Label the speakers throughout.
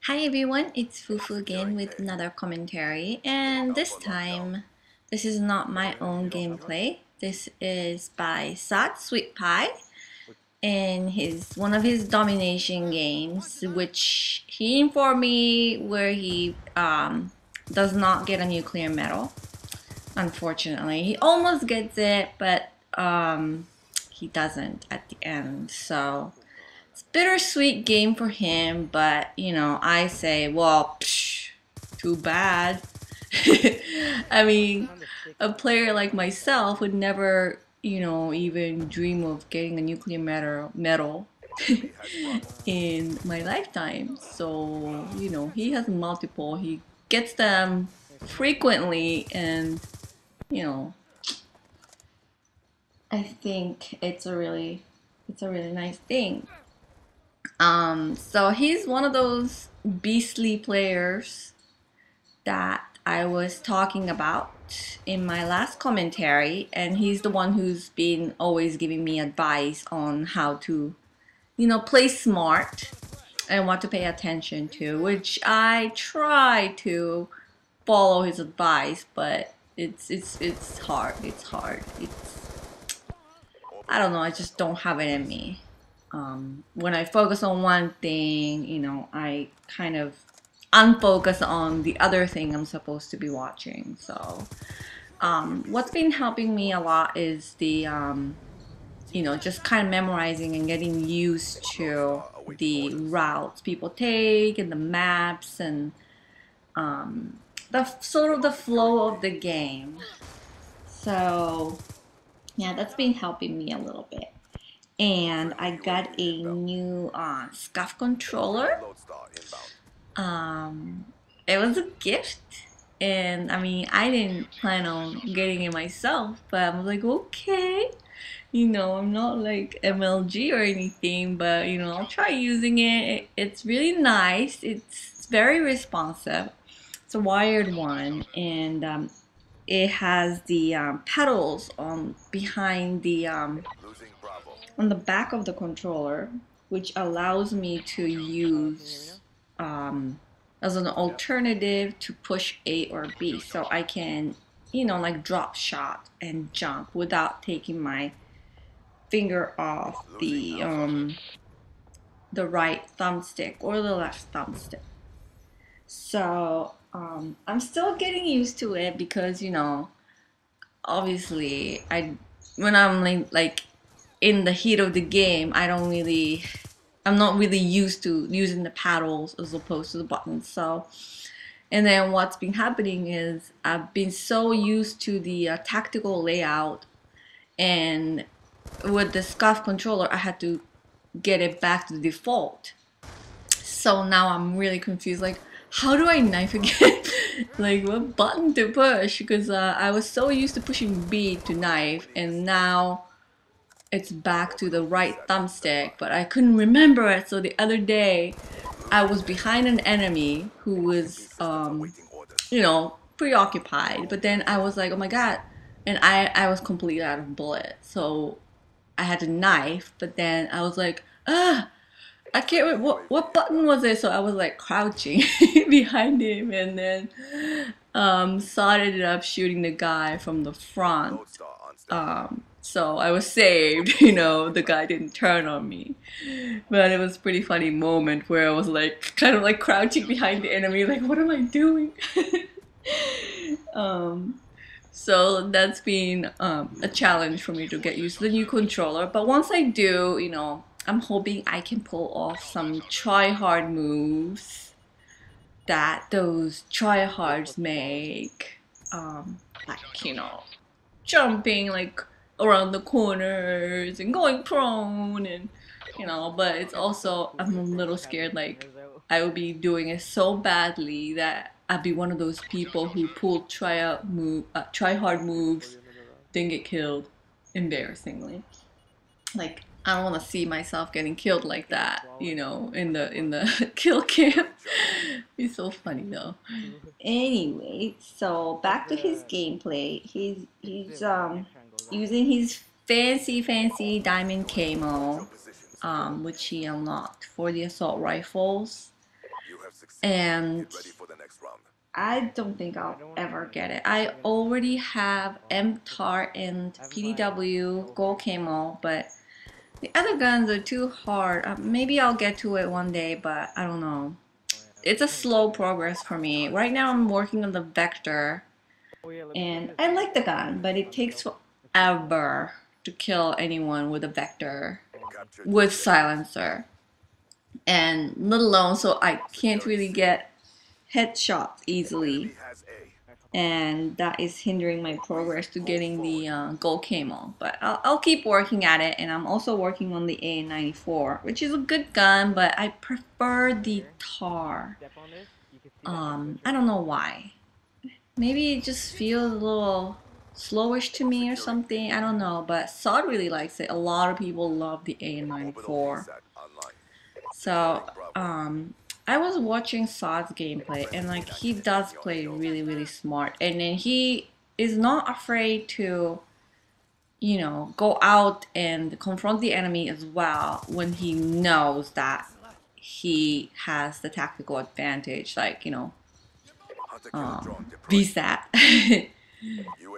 Speaker 1: Hi everyone, it's Fufu again with another commentary, and this time this is not my own gameplay. This is by Saad Sweetpie in his one of his domination games, which he informed me where he does not get a nuclear medal. Unfortunately, he almost gets it, but he doesn't at the end. So bittersweet game for him, but I say, well, psh, too bad. I mean, a player like myself would never, even dream of getting a nuclear medal in my lifetime. So, he has multiple. He gets them frequently, and you know, I think it's a really nice thing. So he's one of those beastly players that I was talking about in my last commentary, and he's the one who's been always giving me advice on how to, play smart and what to pay attention to, which I try to follow his advice, but it's hard. It's hard. I don't know. I just don't have it in me. When I focus on one thing, I kind of unfocus on the other thing I'm supposed to be watching. So, what's been helping me a lot is just kind of memorizing and getting used to the routes people take and the maps and the sort of the flow of the game. So, yeah, that's been helping me a little bit. And I got a new SCUF controller. Um, it was a gift, and I mean, I didn't plan on getting it myself, but I was like, okay, I'm not like MLG or anything, but I'll try using it. It's really nice. It's very responsive. It's a wired one, and it has the pedals on behind the on the back of the controller, which allows me to use as an alternative to push A or B. So I can, like drop shot and jump without taking my finger off the right thumbstick or the left thumbstick. So I'm still getting used to it because, obviously when I'm like in the heat of the game, I'm not really used to using the paddles as opposed to the buttons. So, and then what's been happening is I've been so used to the tactical layout, and with the SCUF controller, I had to get it back to the default. So now I'm really confused. Like, how do I knife again? Like, what button to push? Because I was so used to pushing B to knife, and now it's back to the right thumbstick, but I couldn't remember it. So the other day, I was behind an enemy who was, preoccupied. But then I was like, oh my god, and I was completely out of bullets. So I had to knife, but then I was like, I can't remember what button was it. So I was like crouching behind him, and then Saad ended up shooting the guy from the front. So I was saved, the guy didn't turn on me. But it was a pretty funny moment where I was like kind of like crouching behind the enemy, like what am I doing? um, so that's been a challenge for me to get used to the new controller. But once I do, I'm hoping I can pull off some try hard moves that those tryhards make. Like, jumping like around the corners and going prone, and but it's also I'm a little scared like I will be doing it so badly that I'd be one of those people who pull try hard moves, then get killed embarrassingly. Like I don't want to see myself getting killed like that, in the kill cam. It's so funny though. Anyway, so back to his gameplay. He's using his fancy diamond camo, which he unlocked for the assault rifles. And I don't think I'll ever get it. I already have MTAR and PDW Gold Camo, but the other guns are too hard. Maybe I'll get to it one day, but I don't know. It's a slow progress for me. Right now I'm working on the Vector, and I like the gun, but it takes forever to kill anyone with a Vector with silencer. And let alone, so I can't really get headshots easily, and that is hindering my progress to getting the gold camo. But I'll keep working at it, and I'm also working on the AN-94, which is a good gun, but I prefer the TAR. I don't know why. Maybe it just feels a little slowish to me or something. I don't know, but Saad really likes it. A lot of people love the AN-94. So, I was watching Saad's gameplay, and like he does play really, really smart, and then he is not afraid to, you know, go out and confront the enemy as well when he knows that he has the tactical advantage, like, you know, VSAT.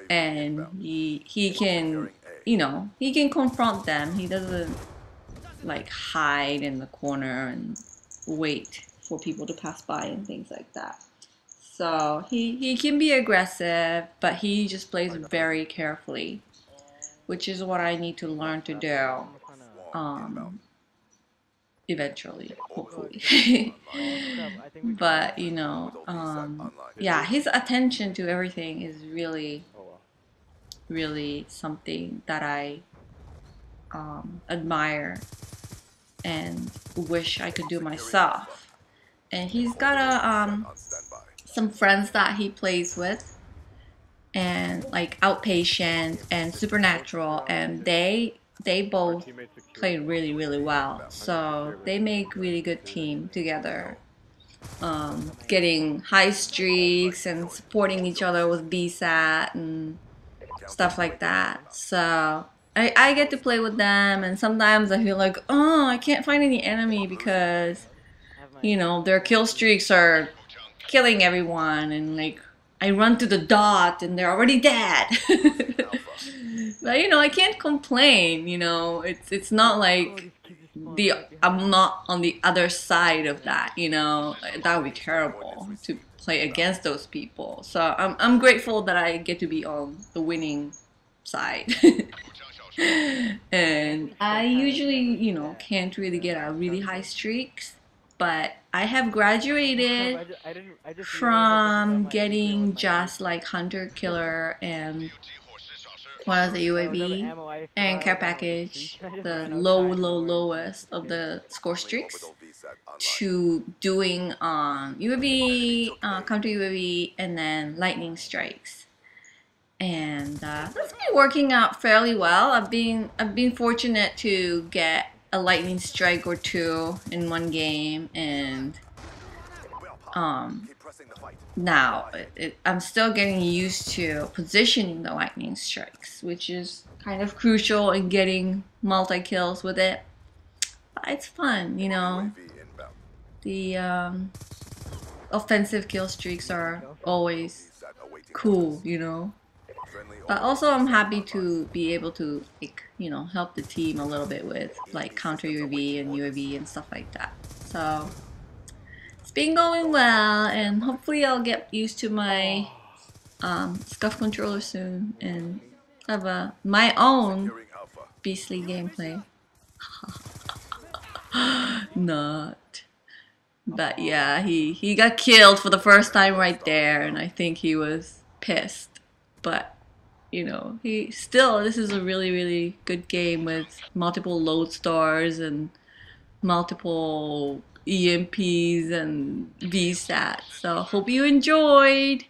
Speaker 1: And he can, you know, he can confront them. He doesn't like hide in the corner and wait for people to pass by and things like that. So he can be aggressive, but he just plays very carefully, which is what I need to learn to do eventually, hopefully. But you know, yeah, his attention to everything is really, really something that I admire and wish I could do myself. And he's got some friends that he plays with, and like Outpatient and Supernatural, and they both play really, really well. So they make really good team together, getting high streaks and supporting each other with BSAT and stuff like that. So I get to play with them, and sometimes I feel like, oh, I can't find any enemy because, you know, their kill streaks are killing everyone, and like I run to the dot and they're already dead. But you know, I can't complain. You know, it's not like I'm not on the other side of that. You know, that would be terrible to play against those people. So I'm grateful that I get to be on the winning side. And I usually, you know, can't really get a really high streaks, but I have graduated from getting just like Hunter Killer and what is the UAV and care package, the lowest of the score streaks, to doing UAV, counter UAV, and then lightning strikes. And that's been working out fairly well. I've been fortunate to get a lightning strike or two in one game, and now I'm still getting used to positioning the lightning strikes, which is kind of crucial in getting multi kills with it. But it's fun, you know. The offensive kill streaks are always cool, you know. But also I'm happy to be able to, like, you know, help the team a little bit with like counter UAV and UAV and stuff like that. So it's been going well, and hopefully I'll get used to my SCUF controller soon and have my own beastly gameplay. Not. But yeah, he got killed for the first time right there, and I think he was pissed. But you know, this is a really, really good game with multiple lodestars and multiple EMPs and VSAT. So hope you enjoyed.